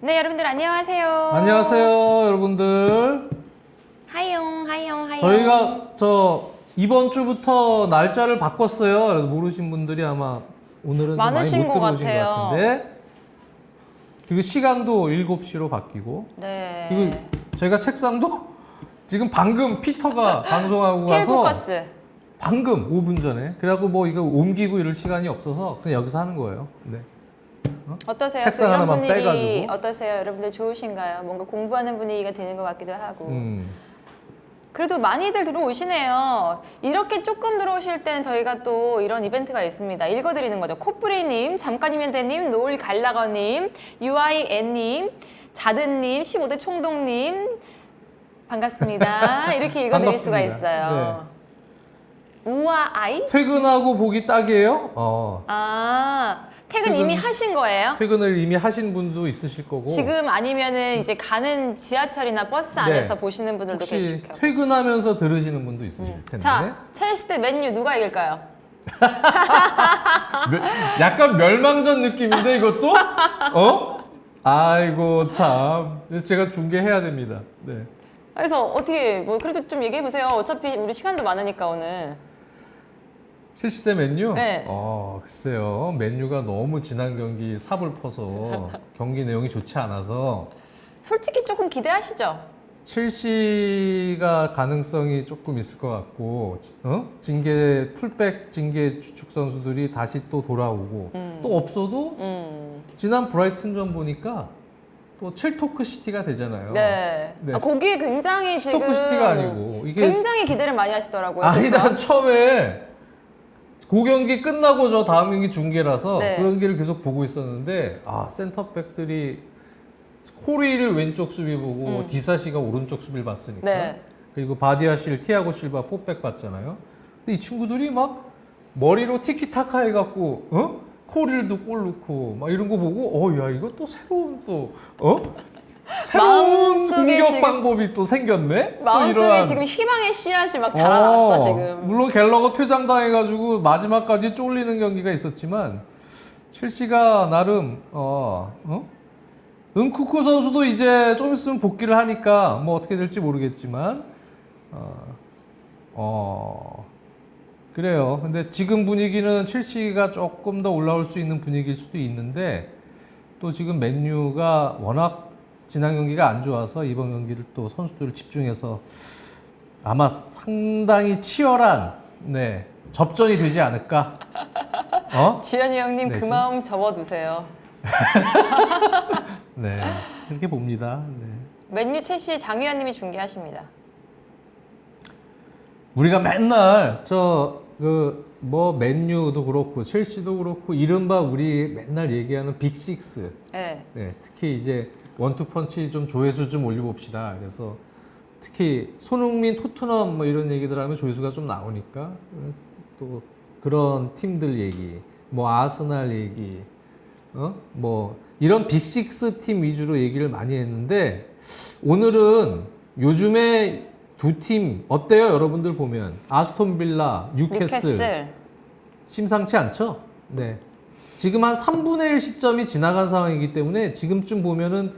네, 여러분들 안녕하세요. 안녕하세요, 여러분들. 하용, 하용, 하용. 저희가 이번 주부터 날짜를 바꿨어요. 그래서 모르신 분들이 아마 오늘은 좀 많이 많으신 못 것 들어오신 것 같아요. 같은데, 그리고 시간도 7시로 바뀌고, 네. 그리고 저희가 책상도 지금 방금 피터가 방송하고 가서 K포커스. 방금 5분 전에 그래갖고 뭐 이거 옮기고 이럴 시간이 없어서 그냥 여기서 하는 거예요. 네. 어떠세요? 책상 또 이런 하나만 분위기 빼가지고. 어떠세요? 여러분들 좋으신가요? 뭔가 공부하는 분위기가 되는 것 같기도 하고. 음. 그래도 많이들 들어오시네요. 이렇게 조금 들어오실 때는 저희가 또 이런 이벤트가 있습니다. 읽어드리는 거죠. 코뿌리님, 잠깐이면 돼님, 노을 갈라거님, UIN님, 자든님, 15대 총동님 반갑습니다. 이렇게 읽어드릴 수가 반갑습니다. 있어요. 우아아이? 퇴근하고 보기 딱이에요? 아, 퇴근 이미 하신 거예요? 퇴근을 이미 하신 분도 있으실 거고. 지금 아니면은 이제 가는 지하철이나 버스 안에서 네. 보시는 분들도 혹시 계실 거예요. 퇴근하면서 들으시는 분도 있으실 텐데. 자, 첼시 대 맨유 누가 이길까요? 약간 멸망전 느낌인데 이것도? 아이고 참. 제가 중계해야 됩니다. 네. 그래서 어떻게 뭐 그래도 좀 얘기해 보세요. 어차피 우리 시간도 많으니까 오늘. 첼시 대 맨유? 네. 글쎄요. 맨유가 너무 지난 경기 삽을 퍼서 경기 내용이 좋지 않아서 솔직히 조금 기대하시죠? 첼시가 가능성이 조금 있을 것 같고, 풀백 징계 주축 선수들이 다시 또 돌아오고, 또 없어도 지난 브라이튼전 보니까 또 첼토크 시티가 되잖아요. 네. 네. 아, 거기에 굉장히 지금 스토크 시티가 아니고 이게 굉장히 기대를 많이 하시더라고요. 아니 그래서 난 처음에 그 경기 끝나고 저 다음 경기 중계라서 네. 그 경기를 계속 보고 있었는데 센터백들이 코리를 왼쪽 수비 보고 디사시가 오른쪽 수비를 봤으니까 네. 그리고 바디아실, 티아고 실바 포백 봤잖아요. 근데 이 친구들이 막 머리로 티키타카 해갖고 코리를도 골 넣고 막 이런 거 보고 야 이거 또 새로운 새로운 마음속에 공격 지금- 방법이 또 생겼네. 또 마음속에 이러한- 지금 희망의 씨앗이 막 자라났어 지금. 물론 갤러거 퇴장당해가지고 마지막까지 쫄리는 경기가 있었지만 첼시가 나름 은쿠쿠 선수도 이제 좀 있으면 복귀를 하니까 뭐 어떻게 될지 모르겠지만 그래요. 근데 지금 분위기는 첼시가 조금 더 올라올 수 있는 분위기일 수도 있는데 또 지금 맨유가 워낙 지난 경기가 안 좋아서 이번 경기를 또 선수들을 집중해서 아마 상당히 치열한 접전이 되지 않을까. 지현이 형님 네, 그 마음 접어두세요. 네, 그렇게 봅니다. 네. 맨유 첼시 장유한님이 중계하십니다. 우리가 맨날 맨유도 그렇고 첼시도 그렇고 이른바 우리 맨날 얘기하는 빅식스. 네. 네, 특히 이제 원투펀치 좀 조회수 좀 올려봅시다. 그래서 특히 손흥민, 토트넘 뭐 이런 얘기들 하면 조회수가 좀 나오니까 또 그런 팀들 얘기, 뭐 아스날 얘기, 뭐 이런 빅식스 팀 위주로 얘기를 많이 했는데 오늘은 요즘에 두 팀 어때요? 여러분들 보면 아스톤 빌라, 뉴캐슬 심상치 않죠? 네. 지금 한 3분의 1 시점이 지나간 상황이기 때문에 지금쯤 보면은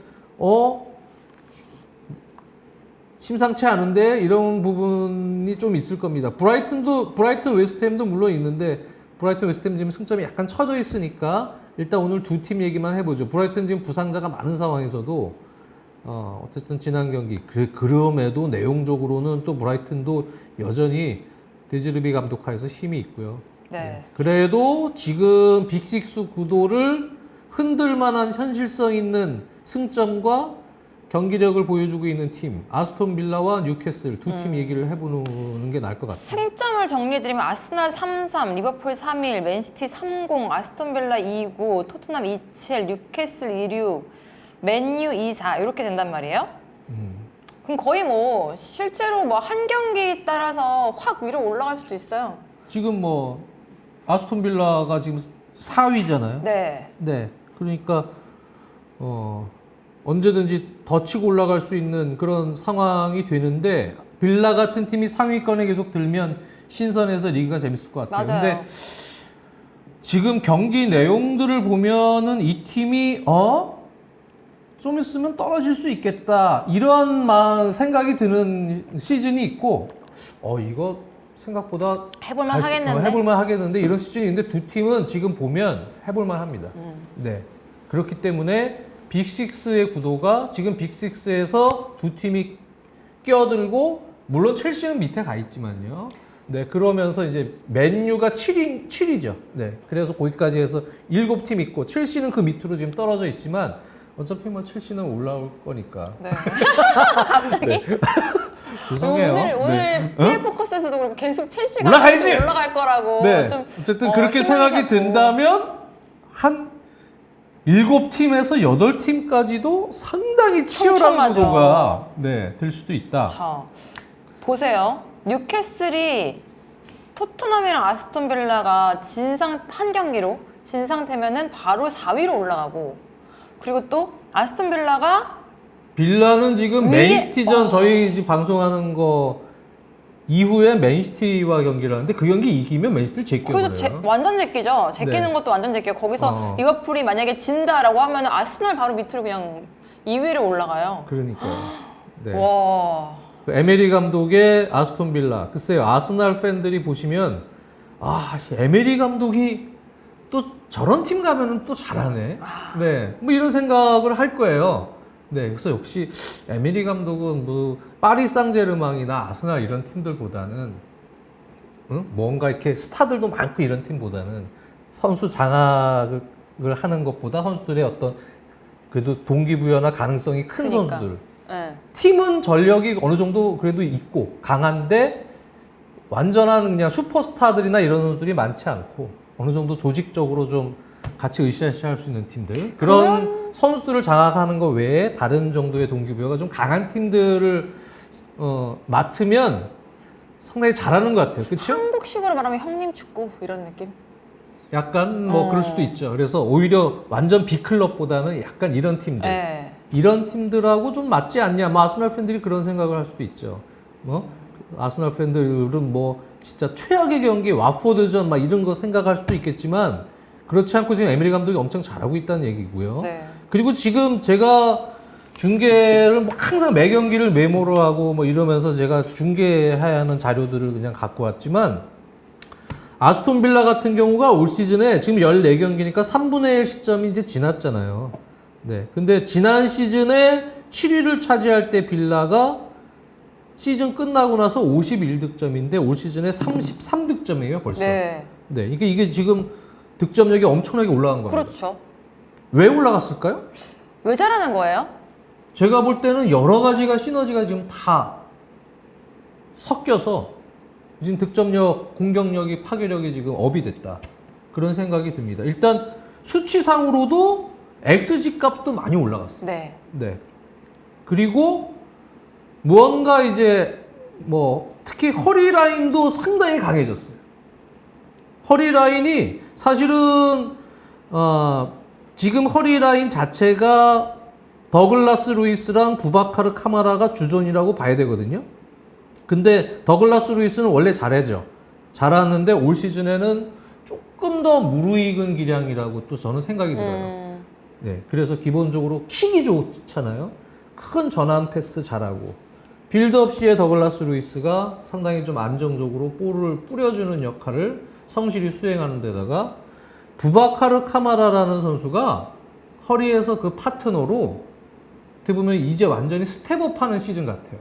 심상치 않은데 이런 부분이 좀 있을 겁니다. 브라이튼 웨스트햄도 물론 있는데 브라이튼 웨스트햄 지금 승점이 약간 처져 있으니까 일단 오늘 두 팀 얘기만 해보죠. 브라이튼 지금 부상자가 많은 상황에서도 어쨌든 지난 경기 그럼에도 내용적으로는 또 브라이튼도 여전히 데즈르비 감독 하에서 힘이 있고요. 네. 그래도 지금 빅식스 구도를 흔들 만한 현실성 있는 승점과 경기력을 보여주고 있는 팀 아스톤 빌라와 뉴캐슬 두 팀 얘기를 해보는 게 나을 것 같아요. 승점을 정리해드리면 아스날 3-3, 리버풀 3-1, 맨시티 3-0, 아스톤 빌라 2-9, 토트넘 2-7, 뉴캐슬 2-6, 맨유 2-4 이렇게 된단 말이에요. 그럼 거의 뭐 실제로 뭐 한 경기에 따라서 확 위로 올라갈 수도 있어요. 지금 뭐 아스톤 빌라가 지금 4위잖아요. 네. 네. 그러니까 언제든지 더 치고 올라갈 수 있는 그런 상황이 되는데 빌라 같은 팀이 상위권에 계속 들면 신선해서 리그가 재밌을 것 같아요. 맞아요. 근데 지금 경기 내용들을 보면은 이 팀이 좀 있으면 떨어질 수 있겠다 이런 생각이 드는 시즌이 있고 이거 생각보다 해볼만 하겠는데. 해볼만 하겠는데 이런 시즌이 있는데 두 팀은 지금 보면 해볼만 합니다. 네. 그렇기 때문에 빅6의 구도가 지금 빅6에서 두 팀이 끼어들고 물론 첼시는 밑에 가 있지만요. 네, 그러면서 이제 맨유가 7이죠. 네. 그래서 거기까지 해서 7팀 있고 첼시는 그 밑으로 지금 떨어져 있지만 어차피 뭐 첼시는 올라올 거니까. 네. 갑자기? 네. 죄송해요. 오늘 네. PL 포커스에서도 그렇고 계속 첼시가 올라가야지! 올라갈 거라고 네. 좀 어쨌든 그렇게 생각이 희망이 자꾸. 든다면 한 7팀에서 8팀까지도 상당히 치열한 촘촘하죠. 구도가 될 수도 있다. 자, 보세요. 뉴캐슬이 토트넘이랑 아스톤 빌라가 한 경기로 진 상태면은 바로 4위로 올라가고, 그리고 또 아스톤 빌라가 빌라는 지금 위에- 맨시티전 저희 지금 방송하는 거 이후에 맨시티와 경기를 하는데 그 경기 이기면 맨시티를 그래서 제껴버려요. 완전 제끼죠. 제끼는 네. 것도 완전 제끼고, 거기서 리버풀이 만약에 진다라고 하면 아스널 바로 밑으로 그냥 2위로 올라가요. 그러니까요. 네. 와. 그 에메리 감독의 아스톤 빌라. 글쎄요, 아스날 팬들이 보시면 에메리 감독이 또 저런 팀 가면은 또 잘하네. 네, 뭐 이런 생각을 할 거예요. 네, 그래서 역시 에메리 감독은 뭐 파리 상제르맹이나 아스날 이런 팀들보다는 뭔가 이렇게 스타들도 많고 이런 팀보다는 선수 장악을 하는 것보다 선수들의 어떤 그래도 동기부여나 가능성이 큰 그러니까. 선수들. 네. 팀은 전력이 어느 정도 그래도 있고 강한데 완전한 그냥 슈퍼스타들이나 이런 선수들이 많지 않고 어느 정도 조직적으로 좀 같이 으쌰으쌰 할 수 있는 팀들 그런 선수들을 장악하는 것 외에 다른 정도의 동기부여가 좀 강한 팀들을 맡으면 상당히 잘하는 것 같아요. 그렇죠? 한국식으로 말하면 형님 축구 이런 느낌? 약간 뭐 그럴 수도 있죠. 그래서 오히려 완전 B클럽보다는 약간 이런 팀들 네. 이런 팀들하고 좀 맞지 않냐. 뭐 아스날 팬들이 그런 생각을 할 수도 있죠. 뭐 아스날 팬들은 뭐 진짜 최악의 경기 와포드전 막 이런 거 생각할 수도 있겠지만 그렇지 않고 지금 에mery 감독이 엄청 잘하고 있다는 얘기고요. 네. 그리고 지금 제가 중계를 뭐 항상 매 경기를 메모를 하고 뭐 이러면서 제가 중계해야 하는 자료들을 그냥 갖고 왔지만 아스톤 빌라 같은 경우가 올 시즌에 지금 14경기니까 3분의 1 시점이 이제 지났잖아요. 네. 근데 지난 시즌에 7위를 차지할 때 빌라가 시즌 끝나고 나서 51득점인데 올 시즌에 33득점이에요, 벌써. 네. 네. 이게 지금 득점력이 엄청나게 올라간 겁니다. 그렇죠. 왜 올라갔을까요? 왜 잘하는 거예요? 제가 볼 때는 여러 가지가 시너지가 지금 다 섞여서 지금 득점력, 공격력이, 파괴력이 지금 업이 됐다. 그런 생각이 듭니다. 일단 수치상으로도 XG 값도 많이 올라갔어요. 네. 네. 그리고 무언가 이제 뭐 특히 허리 라인도 상당히 강해졌어요. 허리 라인이 사실은 지금 허리 라인 자체가 더글라스 루이스랑 부바카르 카마라가 주전이라고 봐야 되거든요. 근데 더글라스 루이스는 원래 잘하는데 올 시즌에는 조금 더 무르익은 기량이라고 또 저는 생각이 들어요. 네, 그래서 기본적으로 킥이 좋잖아요. 큰 전환 패스 잘하고 빌드업 시에 더글라스 루이스가 상당히 좀 안정적으로 볼을 뿌려주는 역할을 성실히 수행하는 데다가 부바카르 카마라라는 선수가 허리에서 그 파트너로 어떻게 보면 이제 완전히 스텝업하는 시즌 같아요.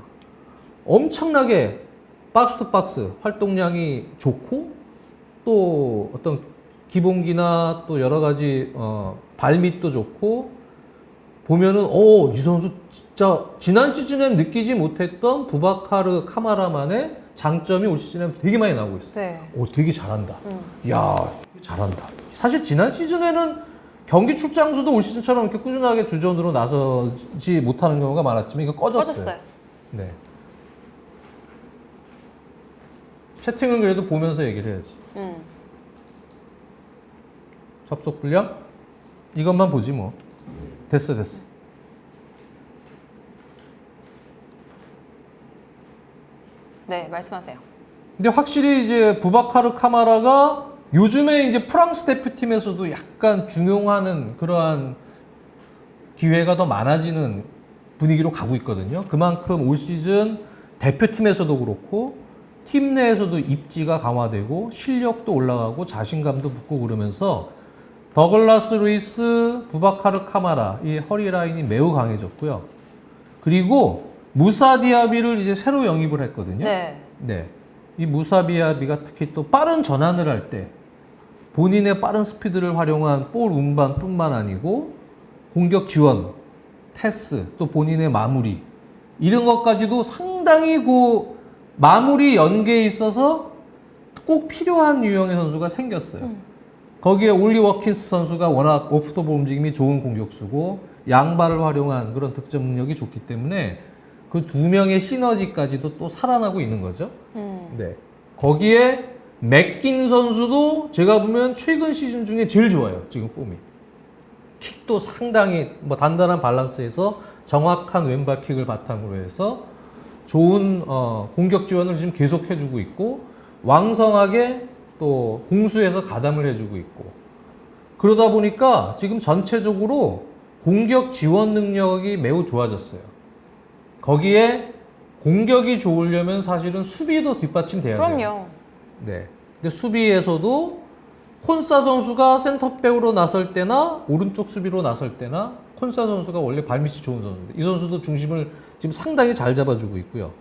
엄청나게 박스 투 박스 활동량이 좋고 또 어떤 기본기나 또 여러 가지 발밑도 좋고 보면은 이 선수 진짜 지난 시즌엔 느끼지 못했던 부바카르 카마라만의 장점이 올 시즌에 되게 많이 나오고 있어요. 네. 되게 잘한다. 야, 잘한다. 사실 지난 시즌에는 경기 출장 수도 올 시즌처럼 이렇게 꾸준하게 주전으로 나서지 못하는 경우가 많았지만 이거 꺼졌어요. 네. 채팅은 그래도 보면서 얘기를 해야지. 접속 불량? 이것만 보지 뭐. 됐어. 네, 말씀하세요. 근데 확실히 이제 부바카르 카마라가 요즘에 이제 프랑스 대표팀에서도 약간 중용하는 그러한 기회가 더 많아지는 분위기로 가고 있거든요. 그만큼 올 시즌 대표팀에서도 그렇고 팀 내에서도 입지가 강화되고 실력도 올라가고 자신감도 붙고 그러면서 더글라스 루이스, 부바카르 카마라 이 허리 라인이 매우 강해졌고요. 그리고 무사 디아비를 이제 새로 영입을 했거든요. 네. 네. 이 무사 디아비가 특히 또 빠른 전환을 할 때 본인의 빠른 스피드를 활용한 볼 운반뿐만 아니고 공격 지원, 패스, 또 본인의 마무리 이런 것까지도 상당히 그 마무리 연계에 있어서 꼭 필요한 유형의 선수가 생겼어요. 거기에 올리 워킨스 선수가 워낙 오프더볼 움직임이 좋은 공격수고 양발을 활용한 그런 득점 능력이 좋기 때문에 그 두 명의 시너지까지도 또 살아나고 있는 거죠. 네. 거기에 맥긴 선수도 제가 보면 최근 시즌 중에 제일 좋아요. 지금 폼이. 킥도 상당히 뭐 단단한 밸런스에서 정확한 왼발 킥을 바탕으로 해서 좋은 공격 지원을 지금 계속 해주고 있고 왕성하게 또 공수에서 가담을 해주고 있고 그러다 보니까 지금 전체적으로 공격 지원 능력이 매우 좋아졌어요. 거기에 공격이 좋으려면 사실은 수비도 뒷받침돼야 돼요. 그럼요. 네. 근데 수비에서도 콘사 선수가 센터백으로 나설 때나 오른쪽 수비로 나설 때나 콘사 선수가 원래 발밑이 좋은 선수인데 이 선수도 중심을 지금 상당히 잘 잡아주고 있고요.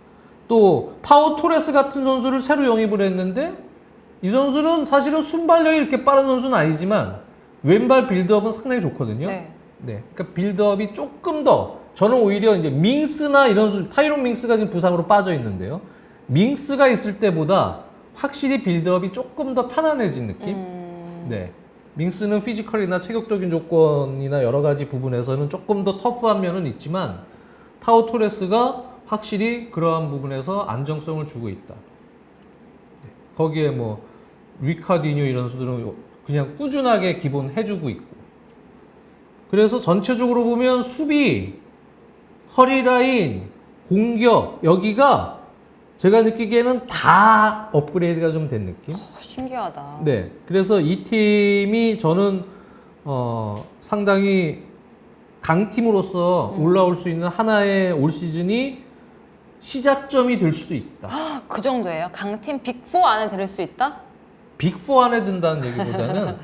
또 파우 토레스 같은 선수를 새로 영입을 했는데 이 선수는 사실은 순발력이 이렇게 빠른 선수는 아니지만 왼발 빌드업은 상당히 좋거든요. 네. 네. 그러니까 빌드업이 조금 더 저는 오히려 이제 밍스나 이런 선수 타이론 밍스가 지금 부상으로 빠져 있는데요. 밍스가 있을 때보다 확실히 빌드업이 조금 더 편안해진 느낌? 네. 밍스는 피지컬이나 체격적인 조건이나 여러 가지 부분에서는 조금 더 터프한 면은 있지만 파우 토레스가 확실히 그러한 부분에서 안정성을 주고 있다. 네. 거기에 뭐 리카디뉴 이런 선수들은 그냥 꾸준하게 기본 해주고 있고 그래서 전체적으로 보면 수비, 허리라인, 공격 여기가 제가 느끼기에는 다 업그레이드가 좀 된 느낌? 신기하다. 네. 그래서 이 팀이 저는 상당히 강팀으로서 올라올 수 있는 하나의 올 시즌이 시작점이 될 수도 있다. 그 정도예요? 강팀 빅4 안에 들을 수 있다? 빅4 안에 든다는 얘기보다는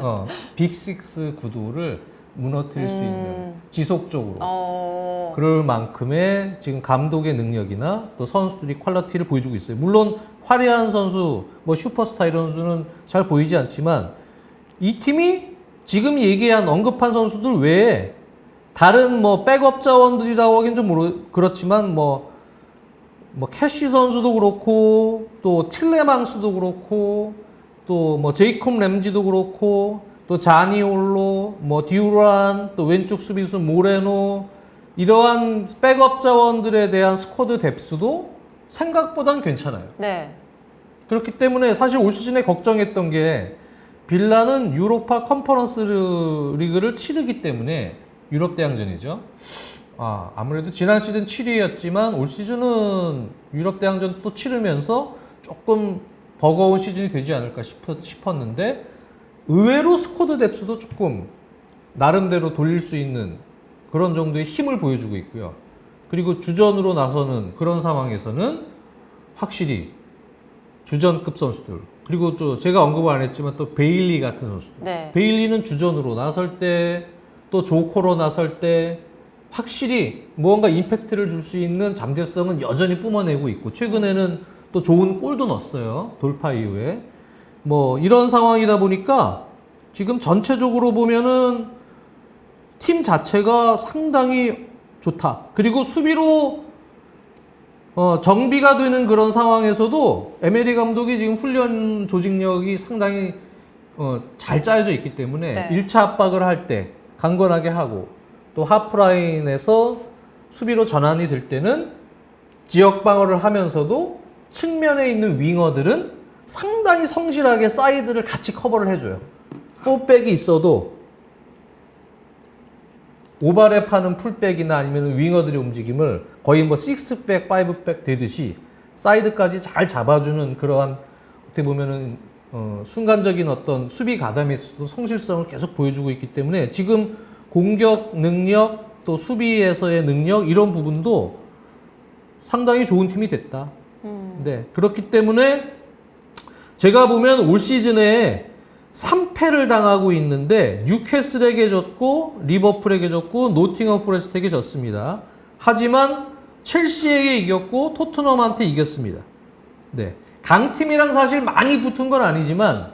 빅6 구도를 무너뜨릴 수 있는 지속적으로 그럴 만큼의 지금 감독의 능력이나 또 선수들이 퀄리티를 보여주고 있어요. 물론 화려한 선수, 뭐 슈퍼스타 이런 선수는 잘 보이지 않지만 이 팀이 지금 얘기한 언급한 선수들 외에 다른 뭐 백업 자원들이라고 하긴 좀 그렇지만 뭐 캐시 선수도 그렇고 또 틸레망스도 그렇고 또 뭐 제이콥 램지도 그렇고 또 자니올로, 뭐 듀란, 또 왼쪽 수비수 모레노 이러한 백업 자원들에 대한 스쿼드 뎁스도 생각보단 괜찮아요. 네. 그렇기 때문에 사실 올 시즌에 걱정했던 게 빌라는 유로파 컨퍼런스 리그를 치르기 때문에 유럽 대항전이죠. 아무래도 지난 시즌 7위였지만 올 시즌은 유럽 대항전 또 치르면서 조금 버거운 시즌이 되지 않을까 싶었는데 의외로 스쿼드 뎁스도 조금 나름대로 돌릴 수 있는 그런 정도의 힘을 보여주고 있고요. 그리고 주전으로 나서는 그런 상황에서는 확실히 주전급 선수들 그리고 또 제가 언급을 안 했지만 또 베일리 같은 선수들 네. 베일리는 주전으로 나설 때 또 조코로 나설 때 확실히 무언가 임팩트를 줄 수 있는 잠재성은 여전히 뿜어내고 있고 최근에는 또 좋은 골도 넣었어요. 돌파 이후에 뭐 이런 상황이다 보니까 지금 전체적으로 보면은 팀 자체가 상당히 좋다. 그리고 수비로 정비가 되는 그런 상황에서도 에메리 감독이 지금 훈련 조직력이 상당히 잘 짜여져 있기 때문에 네. 1차 압박을 할 때 강건하게 하고 또 하프라인에서 수비로 전환이 될 때는 지역 방어를 하면서도 측면에 있는 윙어들은 상당히 성실하게 사이드를 같이 커버를 해줘요. 4백이 있어도 오버랩하는 풀백이나 아니면 윙어들의 움직임을 거의 뭐 6백, 5백 되듯이 사이드까지 잘 잡아주는 그러한 어떻게 보면은 순간적인 어떤 수비 가담에서도 성실성을 계속 보여주고 있기 때문에 지금 공격 능력, 또 수비에서의 능력 이런 부분도 상당히 좋은 팀이 됐다. 네, 그렇기 때문에 제가 보면 올 시즌에 3패를 당하고 있는데 뉴캐슬에게 졌고 리버풀에게 졌고 노팅엄 포레스트에게 졌습니다. 하지만 첼시에게 이겼고 토트넘한테 이겼습니다. 네, 강팀이랑 사실 많이 붙은 건 아니지만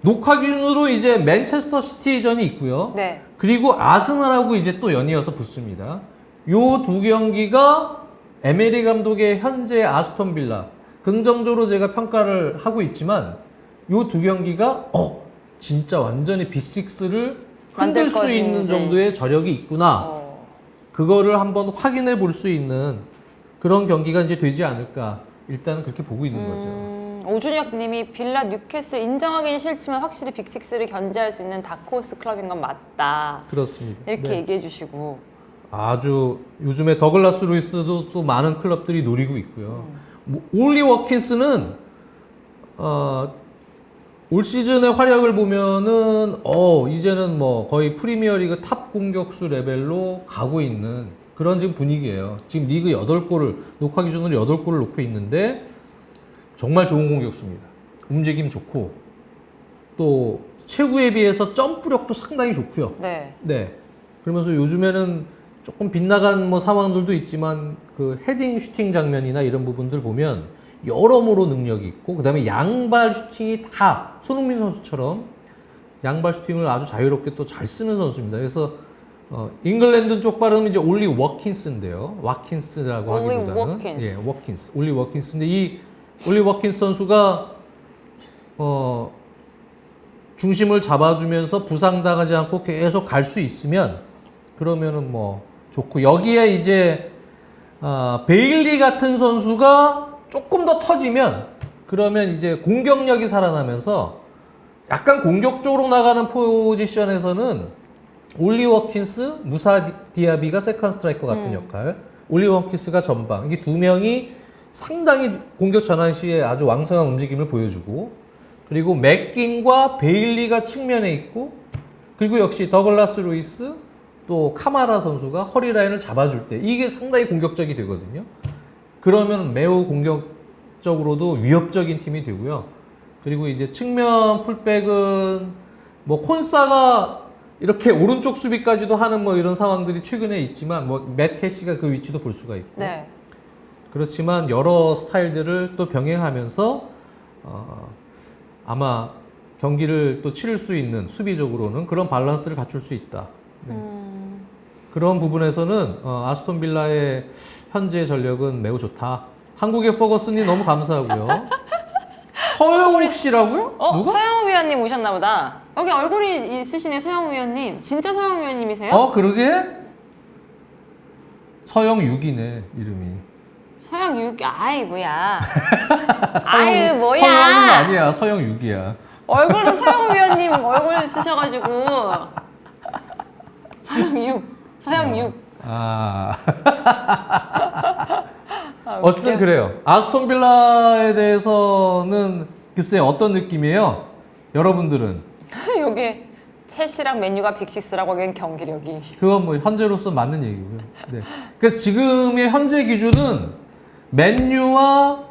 녹화 기준으로 이제 맨체스터 시티전이 있고요. 네. 그리고 아스날하고 이제 또 연이어서 붙습니다. 요 두 경기가 에메리 감독의 현재 아스톤 빌라 긍정적으로 제가 평가를 하고 있지만 요 두 경기가 진짜 완전히 빅6를 흔들 수 있는 것인지. 정도의 저력이 있구나. 그거를 한번 확인해 볼 수 있는 그런 경기가 이제 되지 않을까. 일단은 그렇게 보고 있는 거죠. 오준혁 님이 빌라 뉴캐슬 인정하기는 싫지만 확실히 빅6를 견제할 수 있는 다크호스 클럽인 건 맞다. 그렇습니다. 이렇게 네. 얘기해 주시고. 아주 요즘에 더글라스 루이스도 또 많은 클럽들이 노리고 있고요. 뭐 올리 워킨스는 올 시즌의 활약을 보면은 이제는 뭐 거의 프리미어리그 탑 공격수 레벨로 가고 있는 그런 지금 분위기예요. 지금 리그 8골을 녹화 기준으로 8골을 놓고 있는데 정말 좋은 공격수입니다. 움직임 좋고 또 최구에 비해서 점프력도 상당히 좋고요. 네. 네. 그러면서 요즘에는 조금 빗나간 뭐 상황들도 있지만 그 헤딩 슈팅 장면이나 이런 부분들 보면 여러모로 능력이 있고 그다음에 양발 슈팅이 다 손흥민 선수처럼 양발 슈팅을 아주 자유롭게 또 잘 쓰는 선수입니다. 그래서 잉글랜드 쪽 발음은 이제 올리 워킨스인데요. 와킨스라고 올리 하기보다는 워킨스. 예, 워킨스. 올리 워킨스인데 이 올리 워킨스 선수가 중심을 잡아주면서 부상당하지 않고 계속 갈 수 있으면 그러면은 뭐 좋고 여기에 이제 베일리 같은 선수가 조금 더 터지면 그러면 이제 공격력이 살아나면서 약간 공격적으로 나가는 포지션에서는 올리 워킨스, 무사 디아비가 세컨 스트라이커 같은 역할, 올리 워킨스가 전방 이게 두 명이 상당히 공격 전환 시에 아주 왕성한 움직임을 보여주고 그리고 맥긴과 베일리가 측면에 있고 그리고 역시 더글라스 루이스 또 카마라 선수가 허리 라인을 잡아줄 때 이게 상당히 공격적이 되거든요. 그러면 매우 공격적으로도 위협적인 팀이 되고요. 그리고 이제 측면 풀백은 뭐 콘사가 이렇게 오른쪽 수비까지도 하는 뭐 이런 상황들이 최근에 있지만 뭐 맷 캐시가 그 위치도 볼 수가 있고 네. 그렇지만 여러 스타일들을 또 병행하면서 아마 경기를 또 치를 수 있는 수비적으로는 그런 밸런스를 갖출 수 있다. 네. 그런 부분에서는 아스톤 빌라의 현재 전력은 매우 좋다. 한국의 퍼거슨이 너무 감사하고요. 서영욱 씨라고요? 누가? 서영욱 위원님 오셨나 보다. 여기 얼굴이 있으시네, 서영욱 위원님. 진짜 서영욱 위원님이세요? 그러게? 서영육이네, 이름이. 서영욱, 아이, 뭐야. 아유, 뭐야. 서영은 아니야, 서영육이야. 얼굴도 서영욱 위원님 얼굴 쓰셔가지고. 서영욱. 어쨌든 그래요. 아스톤 빌라에 대해서는 글쎄 어떤 느낌이에요? 여러분들은? 요게 첼시랑 맨유가 빅6라고 하기엔 경기력이. 그건 뭐 현재로서 맞는 얘기고요. 네. 그래서 지금의 현재 기준은 맨유와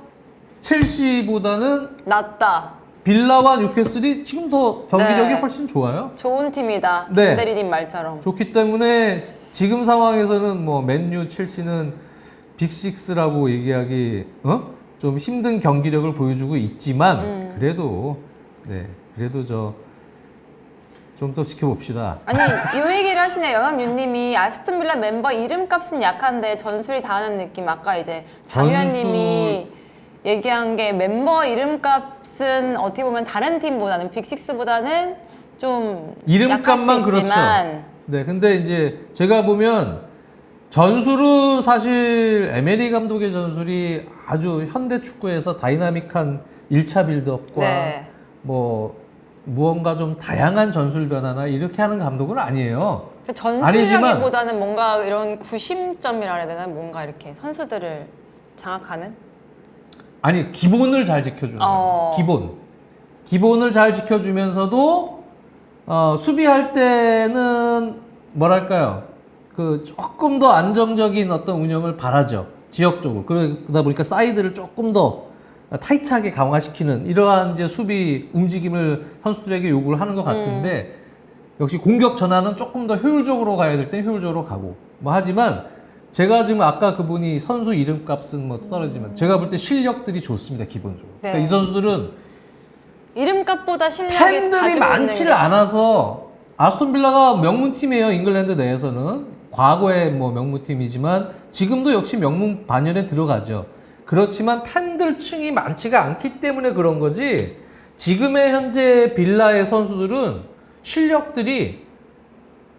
첼시보다는 낫다. 빌라와 뉴캐슬이 지금 더 경기력이 네. 훨씬 좋아요. 좋은 팀이다. 네. 김대리님 말처럼. 좋기 때문에 지금 상황에서는 뭐 맨유, 첼시는 빅6라고 얘기하기 좀 힘든 경기력을 보여주고 있지만 그래도 좀 더 지켜봅시다. 아니 이 얘기를 하시네. 영학윤님이 아스톤 빌라 멤버 이름값은 약한데 전술이 다 하는 느낌. 아까 이제 장유한님이 얘기한 게 멤버 이름값은 어떻게 보면 다른 팀보다는 빅6보다는 좀 이름값만 약할 수 있지만 그렇죠. 네, 근데 이제 제가 보면 전술은 사실 에메리 감독의 전술이 아주 현대 축구에서 다이나믹한 1차 빌드업과 네. 뭐 무언가 좀 다양한 전술 변화나 이렇게 하는 감독은 아니에요. 전술이라기보다는 뭔가 이런 구심점이라 해야 되나? 뭔가 이렇게 선수들을 장악하는? 아니 기본을 잘 지켜주는 기본을 잘 지켜주면서도 수비할 때는 뭐랄까요 그 조금 더 안정적인 어떤 운영을 바라죠. 지역적으로. 그러다 보니까 사이드를 조금 더 타이트하게 강화시키는 이러한 이제 수비 움직임을 선수들에게 요구를 하는 것 같은데 역시 공격 전환은 조금 더 효율적으로 가야 될 땐 효율적으로 가고 뭐 하지만 제가 지금 아까 그분이 선수 이름값은 뭐 떨어지지만 제가 볼 때 실력들이 좋습니다. 기본적으로. 네. 그러니까 이 선수들은 이름값보다 실력이 팬들이 가지고 많지를 있는 게 않아서 아스톤 빌라가 명문팀이에요. 잉글랜드 내에서는. 과거에 뭐 명문팀이지만 지금도 역시 명문 반열에 들어가죠. 그렇지만 팬들 층이 많지가 않기 때문에 그런 거지 지금의 현재 빌라의 선수들은 실력들이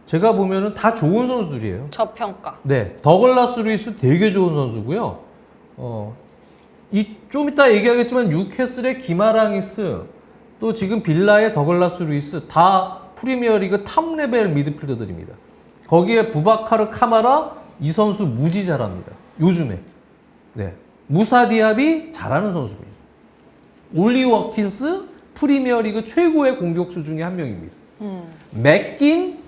제가 보면은 다 좋은 선수들이에요. 저평가. 네. 더글라스 루이스 되게 좋은 선수고요. 좀 이따 얘기하겠지만 뉴캐슬의 기마랑이스 또 지금 빌라의 더글라스 루이스 다 프리미어리그 탑 레벨 미드필더들입니다. 거기에 부바카르 카마라 이 선수 무지 잘합니다. 요즘에. 네. 무사 디압이 잘하는 선수입니다. 올리 워킨스 프리미어리그 최고의 공격수 중에 한 명입니다. 맥긴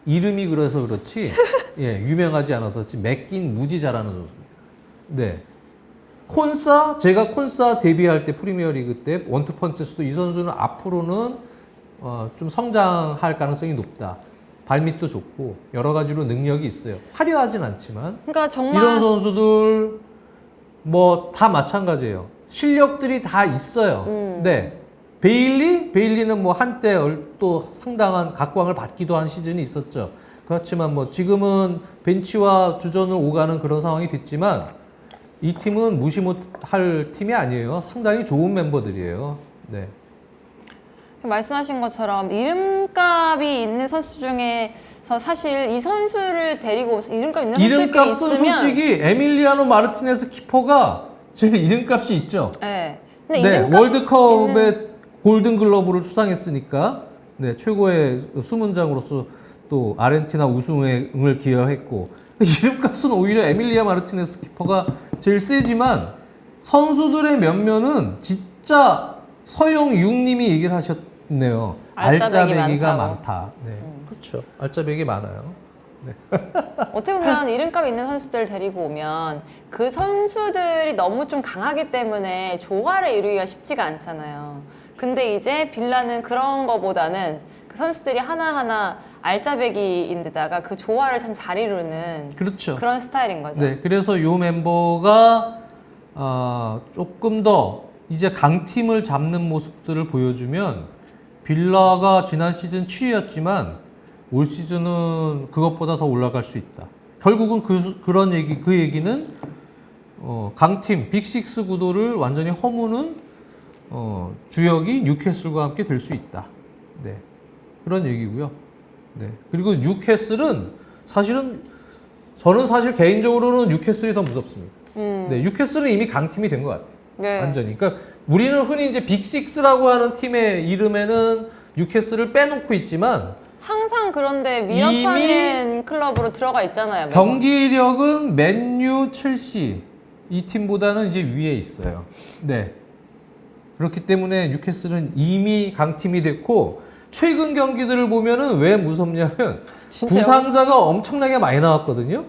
이름이 그래서 그렇지 예, 유명하지 않아서지 맥긴 무지 잘하는 선수입니다. 네. 콘사 제가 콘사 데뷔할 때 프리미어리그 때 원투펀치에서도 이 선수는 앞으로는 좀 성장할 가능성이 높다. 발밑도 좋고 여러 가지로 능력이 있어요. 화려하진 않지만 그러니까 정말 이런 선수들 뭐 다 마찬가지예요. 실력들이 다 있어요. 네. 베일리는 뭐 한때 또 상당한 각광을 받기도 한 시즌이 있었죠. 그렇지만 뭐 지금은 벤치와 주전을 오가는 그런 상황이 됐지만 이 팀은 무시 못할 팀이 아니에요. 상당히 좋은 멤버들이에요. 네. 말씀하신 것처럼 이름값이 있는 선수 중에서 사실 이 선수를 데리고 이름값 있는 선수들이 이름값은 있으면 솔직히 에밀리아노 마르티네스 키퍼가 제일 이름값이 있죠. 네. 근데 네, 이름값 월드컵에 있는 골든 글러브를 수상했으니까 네, 최고의 수문장으로서 또 아르헨티나 우승을 기여했고 이름값은 오히려 에밀리아 마르티네스 키퍼가 제일 세지만 선수들의 면면은 진짜 서영육님이 얘기를 하셨네요. 알짜배기 알짜배기가 많다고. 많다. 네, 그렇죠. 알짜배기 많아요. 어떻게 보면 이름값 있는 선수들을 데리고 오면 그 선수들이 너무 좀 강하기 때문에 조화를 이루기가 쉽지가 않잖아요. 근데 이제 빌라는 그런 거보다는 그 선수들이 하나하나 알짜배기인데다가 그 조화를 참 잘 이루는 그렇죠. 그런 스타일인 거죠. 네, 그래서 이 멤버가 조금 더 이제 강팀을 잡는 모습들을 보여주면 빌라가 지난 시즌 7위였지만 올 시즌은 그것보다 더 올라갈 수 있다. 결국은 그 얘기는 강팀 빅식스 구도를 완전히 허무는 주역이 뉴캐슬과 함께 될 수 있다. 네, 그런 얘기고요. 네, 그리고 뉴캐슬은 저는 사실 개인적으로는 뉴캐슬이 더 무섭습니다. 네, 뉴캐슬은 이미 강팀이 된 것 같아요. 네. 완전히. 그러니까 우리는 흔히 이제 빅식스라고 하는 팀의 이름에는 뉴캐슬을 빼놓고 있지만 항상 그런데 위협하는 클럽으로 들어가 있잖아요. 매번. 경기력은 맨유, 첼시 이 팀보다는 이제 위에 있어요. 네. 그렇기 때문에 뉴캐슬은 이미 강팀이 됐고 최근 경기들을 보면은 왜 무섭냐면 진짜요? 부상자가 엄청나게 많이 나왔거든요.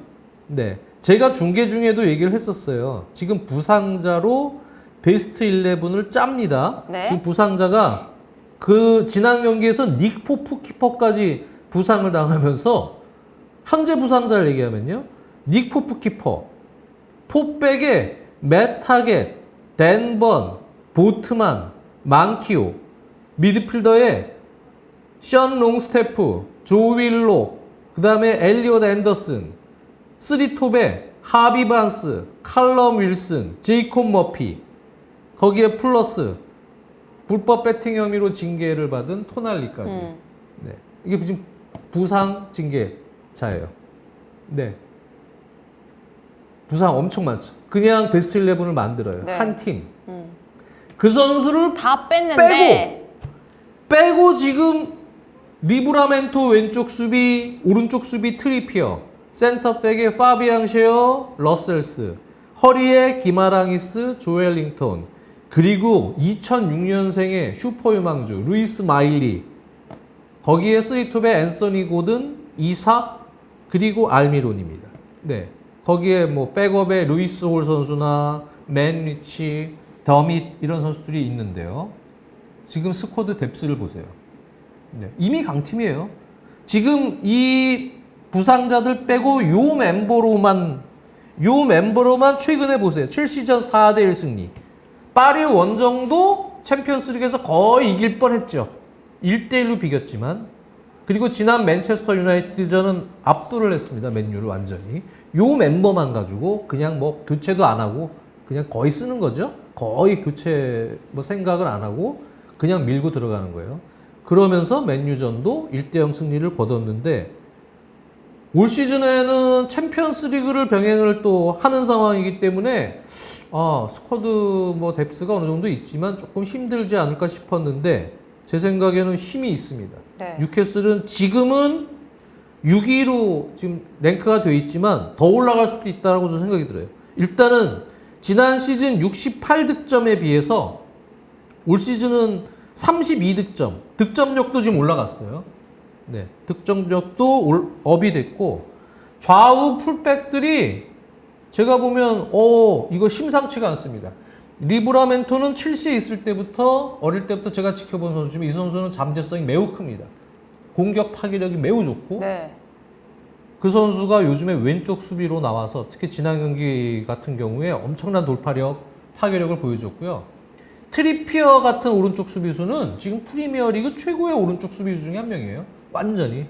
네. 제가 중계 중에도 얘기를 했었어요. 지금 부상자로 베스트 11을 짭니다. 네. 지금 부상자가 그 지난 경기에서 닉 포프 키퍼까지 부상을 당하면서 현재 부상자를 얘기하면요. 닉 포프 키퍼, 포백에 맷 타겟, 댄번, 보트만, 망키오, 미드필더에 션 롱스테프, 조 윌록, 그 다음에 엘리엇 앤더슨, 쓰리톱에 하비 반스, 칼럼 윌슨, 제이콥 머피, 거기에 플러스 불법 배팅 혐의로 징계를 받은 토날리까지. 네. 이게 지금 부상 징계자예요. 네. 부상 엄청 많죠. 그냥 베스트 11을 만들어요. 네. 한 팀. 그 선수를 다 뺐는데 빼고 지금 리브라멘토 왼쪽 수비, 오른쪽 수비 트리피어, 센터백에 파비앙 쉐어, 러셀스, 허리에 기마랑이스, 조엘링턴, 그리고 2006년생의 슈퍼유망주 루이스 마일리, 거기에 쓰리톱에 앤서니 고든, 이삭, 그리고 알미론입니다. 네. 거기에 뭐 백업에 루이스 홀 선수나 맨 리치, 더밋 이런 선수들이 있는데요. 지금 스쿼드 뎁스를 보세요. 네. 이미 강팀이에요. 지금 이 부상자들 빼고 요 멤버로만 최근에 보세요. 7시전 4대1 승리. 파리 원정도 챔피언스리그에서 거의 이길 뻔했죠. 1대1로 비겼지만, 그리고 지난 맨체스터 유나이티드전은 압도를 했습니다. 맨유를 완전히. 요 멤버만 가지고 그냥 뭐 교체도 안 하고 그냥 거의 쓰는 거죠. 거의 교체 뭐 생각을 안 하고 그냥 밀고 들어가는 거예요. 그러면서 맨유전도 1대0 승리를 거뒀는데, 올 시즌에는 챔피언스 리그를 병행을 또 하는 상황이기 때문에 스쿼드 뭐 뎁스가 어느 정도 있지만 조금 힘들지 않을까 싶었는데, 제 생각에는 힘이 있습니다. 네. 뉴캐슬은 지금은 6위로 지금 랭크가 되어 있지만 더 올라갈 수도 있다고 생각이 들어요. 일단은 지난 시즌 68득점에 비해서 올 시즌은 32득점, 득점력도 지금 올라갔어요. 네, 득점력도 업이 됐고, 좌우 풀백들이 제가 보면 이거 심상치가 않습니다. 리브라멘토는 첼시에 있을 때부터, 어릴 때부터 제가 지켜본 선수지만 이 선수는 잠재성이 매우 큽니다. 공격 파괴력이 매우 좋고, 네. 그 선수가 요즘에 왼쪽 수비로 나와서 특히 지난 경기 같은 경우에 엄청난 돌파력, 파괴력을 보여줬고요. 트리피어 같은 오른쪽 수비수는 지금 프리미어리그 최고의 오른쪽 수비수 중에 한 명이에요. 완전히.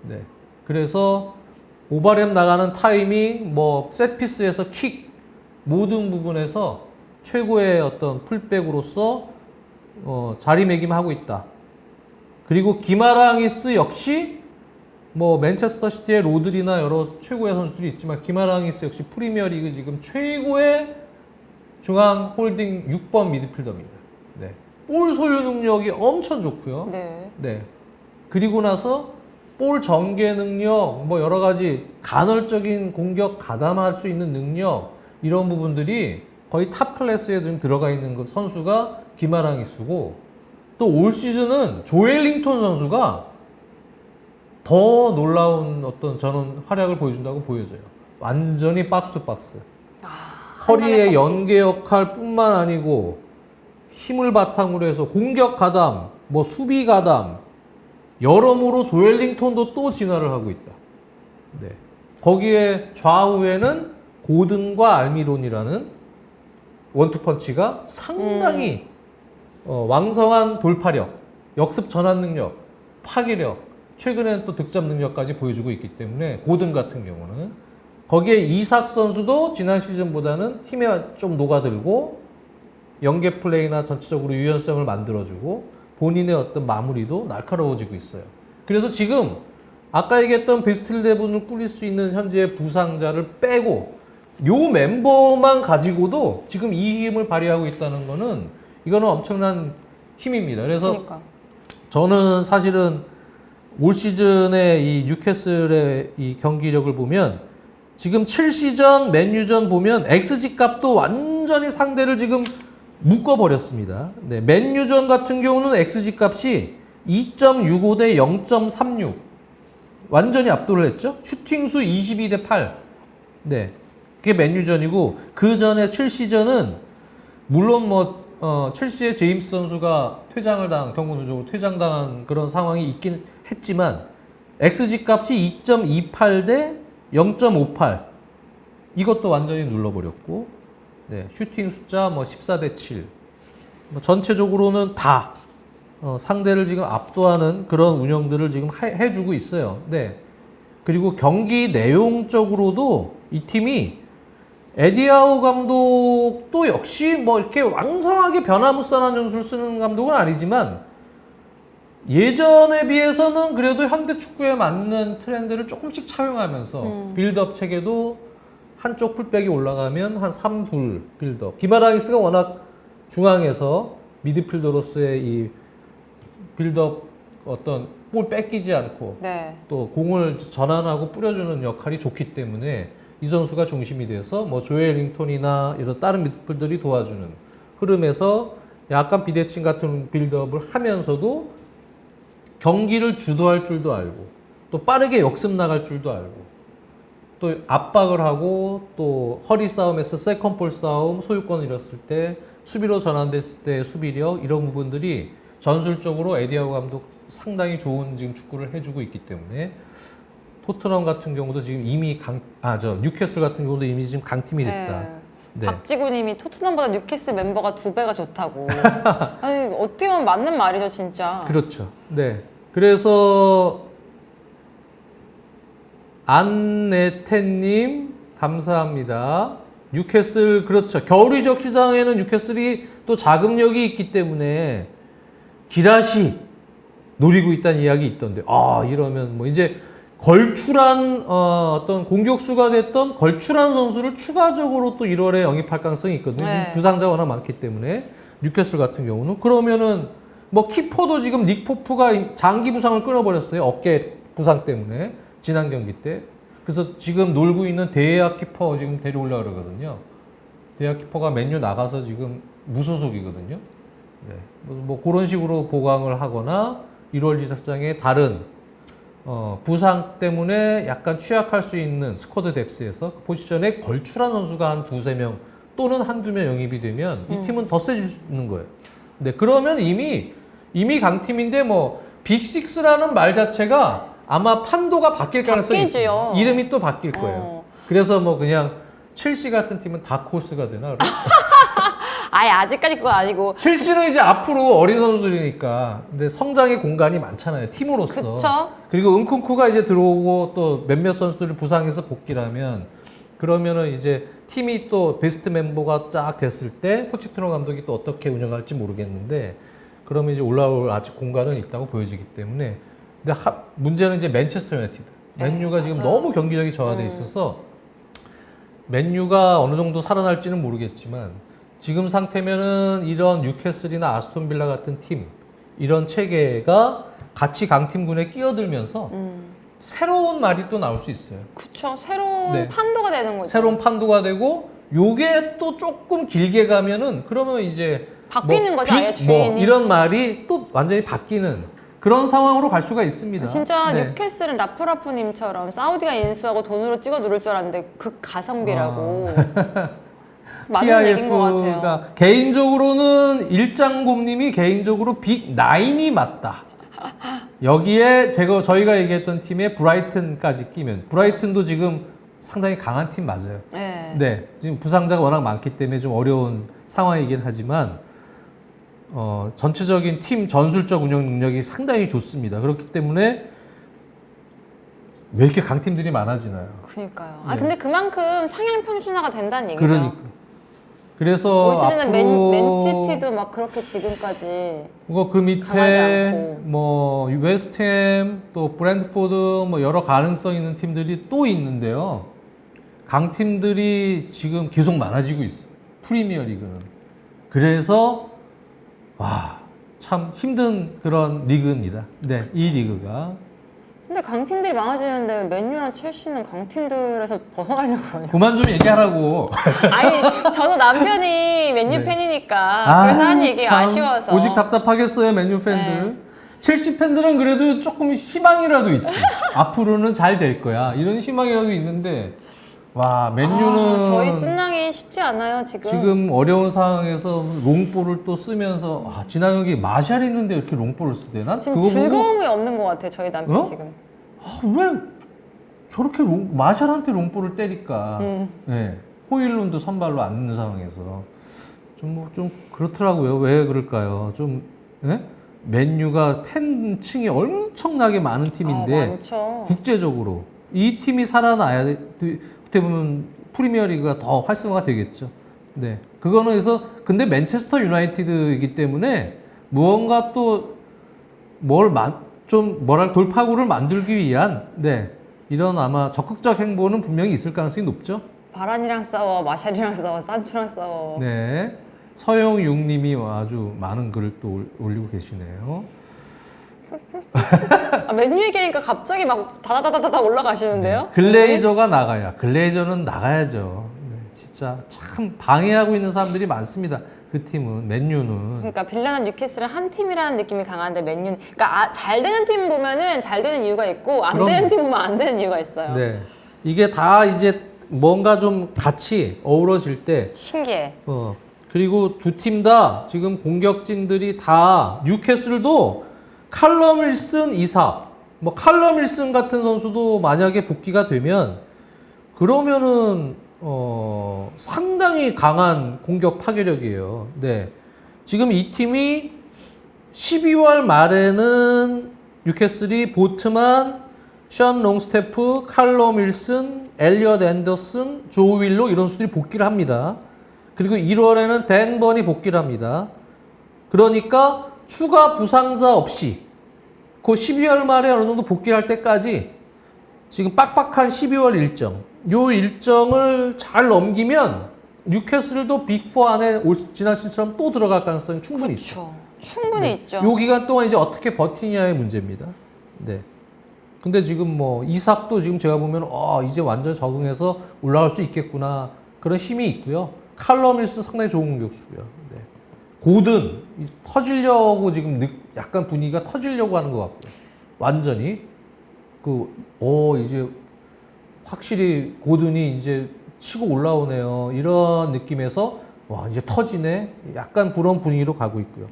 네. 그래서 오버랩 나가는 타이밍, 뭐 셋피스에서 킥, 모든 부분에서 최고의 어떤 풀백으로서 자리매김하고 있다. 그리고 기마랑이스 역시 뭐 맨체스터 시티의 로드리나 여러 최고의 선수들이 있지만 기마랑이스 역시 프리미어리그 지금 최고의 중앙 홀딩 6번 미드필더입니다. 네. 볼 소유 능력이 엄청 좋고요. 네. 네. 그리고 나서 볼 전개 능력, 뭐 여러 가지 간헐적인 공격 가담할 수 있는 능력, 이런 부분들이 거의 탑 클래스에 지금 들어가 있는 그 선수가 기마랑이스고, 또 올 시즌은 조엘링톤 선수가 더 놀라운 어떤 저는 활약을 보여준다고 보여져요. 완전히 박스 투 박스. 허리의 연계 역할뿐만 아니고 힘을 바탕으로 해서 공격 가담, 뭐 수비 가담, 여러모로 조엘링톤도 또 진화를 하고 있다. 네. 거기에 좌우에는 고든과 알미론이라는 원투펀치가 상당히 왕성한 돌파력, 역습 전환 능력, 파괴력, 최근에는 또 득점 능력까지 보여주고 있기 때문에, 고든 같은 경우는 거기에 이삭 선수도 지난 시즌보다는 팀에 좀 녹아들고 연계 플레이나 전체적으로 유연성을 만들어주고 본인의 어떤 마무리도 날카로워지고 있어요. 그래서 지금 아까 얘기했던 베스트 11을 꾸릴 수 있는 현재의 부상자를 빼고 요 멤버만 가지고도 지금 이 힘을 발휘하고 있다는 거는, 이거는 엄청난 힘입니다. 그래서 그러니까. 저는 사실은 올 시즌의 이 뉴캐슬의 이 경기력을 보면, 지금 첼시전, 맨유전 보면 XG 값도 완전히 상대를 지금 묶어버렸습니다. 네, 맨유전 같은 경우는 XG 값이 2.65 대 0.36. 완전히 압도를 했죠. 슈팅수 22 대 8. 네. 그게 맨유전이고, 그 전에 첼시전은 물론 첼시의 제임스 선수가 경고 누적으로 퇴장당한 그런 상황이 있긴 했지만, XG 값이 2.28 대 0.58. 이것도 완전히 눌러버렸고, 네, 슈팅 숫자 14 대 7. 전체적으로는 다 상대를 지금 압도하는 그런 운영들을 지금 해주고 있어요. 네. 그리고 경기 내용적으로도 이 팀이, 에디아우 감독도 역시 이렇게 왕성하게 변화무쌍한 전술을 쓰는 감독은 아니지만, 예전에 비해서는 그래도 현대 축구에 맞는 트렌드를 조금씩 차용하면서 빌드업 체계도 한쪽 풀백이 올라가면 한 3-2 빌드업. 기마랑이스가 워낙 중앙에서 미드필더로서의 이 빌드업 어떤 볼 뺏기지 않고 네. 또 공을 전환하고 뿌려주는 역할이 좋기 때문에 이 선수가 중심이 돼서 조엘링톤이나 이런 다른 미드필더들이 도와주는 흐름에서 약간 비대칭 같은 빌드업을 하면서도 경기를 주도할 줄도 알고 또 빠르게 역습 나갈 줄도 알고 또 압박을 하고 또 허리 싸움에서 세컨볼 싸움, 소유권을 잃었을 때 수비로 전환됐을 때 수비력 이런 부분들이 전술적으로 에디하우 감독 상당히 좋은 지금 축구를 해주고 있기 때문에 토트넘 같은 경우도 지금 이미 뉴캐슬 같은 경우도 이미 지금 강팀이 됐다. 네. 네. 박지구님이 토트넘보다 뉴캐슬 멤버가 2배가 좋다고. 아니 어떻게 보면 맞는 말이죠 진짜. 그렇죠. 네. 그래서 안네텐님 감사합니다. 뉴캐슬 그렇죠. 겨울 이적 시장에는 뉴캐슬이 또 자금력이 있기 때문에 기라시 노리고 있다는 이야기 있던데 이러면 뭐 이제 걸출한 어떤 공격수가 됐던 걸출한 선수를 추가적으로 또 1월에 영입할 가능성이 있거든요. 네. 지금 부상자가 워낙 많기 때문에 뉴캐슬 같은 경우는 그러면은 뭐 키퍼도 지금 닉 포프가 장기 부상을 끊어버렸어요. 어깨 부상 때문에 지난 경기 때. 그래서 지금 놀고 있는 데야 키퍼 지금 데려오려고 그러거든요. 데야 키퍼가 맨유 나가서 지금 무소속이거든요. 네. 뭐 그런 식으로 보강을 하거나 1월 지사장에 다른 부상 때문에 약간 취약할 수 있는 스쿼드 뎁스에서 그 포지션에 걸출한 선수가 한 두세 명 또는 한두 명 영입이 되면 이 팀은 더 세질 수 있는 거예요. 네, 그러면 이미 강팀인데 뭐 빅6라는 말 자체가 아마 판도가 바뀔 가능성이 있어요. 이름이 또 바뀔 거예요. 그래서 뭐 그냥 첼시 같은 팀은 다크호스가 되나? 아예 아직까지 그건 아니고. 첼시는 이제 앞으로 어린 선수들이니까 근데 성장의 공간이 많잖아요. 팀으로서. 그쵸? 그리고 은쿤쿠가 이제 들어오고 또 몇몇 선수들이 부상해서 복귀를 하면 그러면은 이제 팀이 또 베스트 멤버가 쫙 됐을 때 포체티노 감독이 또 어떻게 운영할지 모르겠는데 그러면 이제 올라올 아직 공간은 있다고 보여지기 때문에 근데 문제는 이제 맨체스터 유나이티드. 맨유가 지금 맞아요. 너무 경기력이 저하돼 있어서 맨유가 어느 정도 살아날지는 모르겠지만 지금 상태면은 이런 뉴캐슬이나 아스톤 빌라 같은 팀 이런 체계가 같이 강팀군에 끼어들면서 새로운 말이 또 나올 수 있어요. 그쵸. 새로운 네. 판도가 되는 거죠. 새로운 판도가 되고 요게 또 조금 길게 가면은 그러면 이제 바뀌는 거죠, 아예 뭐 주인이. 이런 말이 또 완전히 바뀌는 그런 상황으로 갈 수가 있습니다. 진짜 네. 뉴캐슬은 라프라프님처럼 사우디가 인수하고 돈으로 찍어 누를 줄 알았는데 극가성비라고. 맞는 얘기인 것 같아요. TIF가 개인적으로는 일장곰님이 개인적으로 빅9이 맞다. 여기에 저희가 얘기했던 팀에 브라이튼까지 끼면 브라이튼도 지금 상당히 강한 팀 맞아요. 네. 네, 지금 부상자가 워낙 많기 때문에 좀 어려운 상황이긴 하지만 전체적인 팀 전술적 운영 능력이 상당히 좋습니다. 그렇기 때문에 왜 이렇게 강팀들이 많아지나요? 그러니까요. 네. 근데 그만큼 상향 평준화가 된다는 얘기죠. 그러니까. 그래서 올 시즌은 앞으로 맨시티도 막 그렇게 지금까지 그 밑에 강하지 않고. 뭐 웨스트햄 또 브랜트포드 뭐 여러 가능성 있는 팀들이 또 있는데요. 강팀들이 지금 계속 많아지고 있어요. 프리미어 리그는. 그래서 참 힘든 그런 리그입니다. 네, 이 리그가. 근데 강팀들이 많아지는데 맨유랑 첼시는 강팀들에서 벗어나려고 그러냐. 그만 좀 얘기하라고. 아니 저도 남편이 맨유 네. 팬이니까 그래서 한 얘기 참 아쉬워서. 오직 답답하겠어요, 맨유 팬들. 네. 첼시 팬들은 그래도 조금 희망이라도 있지. 앞으로는 잘 될 거야. 이런 희망이라도 있는데, 와, 맨유는 저희 순항이 쉽지 않아요 지금. 지금 어려운 상황에서 롱볼을 또 쓰면서 지난 경기 마샬 있는데 이렇게 롱볼을 쓰대. 난 지금 그거 즐거움이 없는 것 같아요 저희 남편 지금. 보고 왜 저렇게 마샬한테 롱볼을 때릴까? 네, 호일론도 선발로 안 넣는 상황에서 좀 그렇더라고요. 왜 그럴까요? 좀 예? 맨유가 팬층이 엄청나게 많은 팀인데 많죠. 국제적으로 이 팀이 살아나야 돼. 어떻게 보면 프리미어리그가 더 활성화가 되겠죠. 네, 그거는 그래서 근데 맨체스터 유나이티드이기 때문에 무언가 또 돌파구를 만들기 위한 이런 아마 적극적 행보는 분명히 있을 가능성이 높죠. 바란이랑 싸워, 마샬이랑 싸워, 산초랑 싸워. 네, 서영육님이 아주 많은 글을 또 올리고 계시네요. 맨유 얘기하니까 갑자기 막 다다다다다 올라가시는데요? 네. 글레이저가 나가야. 글레이저는 나가야죠. 네, 진짜 참 방해하고 있는 사람들이 많습니다. 그 팀은 맨유는. 그러니까 빌라나 뉴캐슬은 한 팀이라는 느낌이 강한데 맨유는 그러니까 잘 되는 팀 보면은 잘 되는 이유가 있고 안 그럼요. 되는 팀 보면 안 되는 이유가 있어요. 네. 이게 다 이제 뭔가 좀 같이 어우러질 때 신기해. 그리고 두 팀 다 지금 공격진들이 다 뉴캐슬도 칼럼 윌슨 이삭 뭐 칼럼 윌슨 같은 선수도 만약에 복귀가 되면 그러면은 상당히 강한 공격 파괴력이에요. 네. 지금 이 팀이 12월 말에는 뉴캐슬이 보트만, 션 롱스태프, 칼럼 윌슨, 엘리엇 앤더슨, 조 윌로 이런 선수들이 복귀를 합니다. 그리고 1월에는 댄 번이 복귀를 합니다. 그러니까 추가 부상자 없이 그 12월 말에 어느 정도 복귀할 때까지 지금 빡빡한 12월 일정, 요 일정을 잘 넘기면 뉴캐슬도 빅4 안에 지난 시즌처럼 또 들어갈 가능성이 충분히 있죠. 그렇죠. 충분히 있죠. 요 기간 동안 이제 어떻게 버티냐의 문제입니다. 네. 근데 지금 뭐 이삭도 지금 제가 보면 이제 완전 적응해서 올라갈 수 있겠구나 그런 힘이 있고요. 칼럼 윌슨 상당히 좋은 공격수고요. 네. 고든 터지려고 지금 약간 분위기가 터지려고 하는 것 같고요. 완전히 이제 확실히 고든이 이제 치고 올라오네요. 이런 느낌에서 와 이제 터지네. 약간 그런 분위기로 가고 있고요.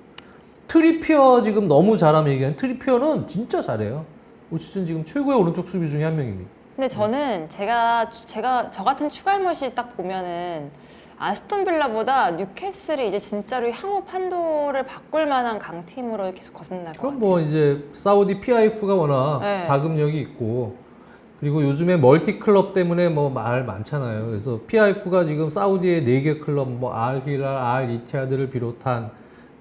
트리피어 지금 너무 잘하면 얘기하는 트리피어는 진짜 잘해요. 올 시즌 지금 최고의 오른쪽 수비 중에 한 명입니다. 근데 저는 제가 저 같은 추갈못이 딱 보면은 아스톤 빌라보다 뉴캐슬이 이제 진짜로 향후 판도를 바꿀 만한 강팀으로 계속 거듭날 것 그럼 같아요. 뭐 이제 사우디 PIF가 워낙 네. 자금력이 있고 그리고 요즘에 멀티 클럽 때문에 뭐 말 많잖아요. 그래서 PIF가 지금 사우디의 4개 클럽 뭐 알히랄, 알 이티하드를 비롯한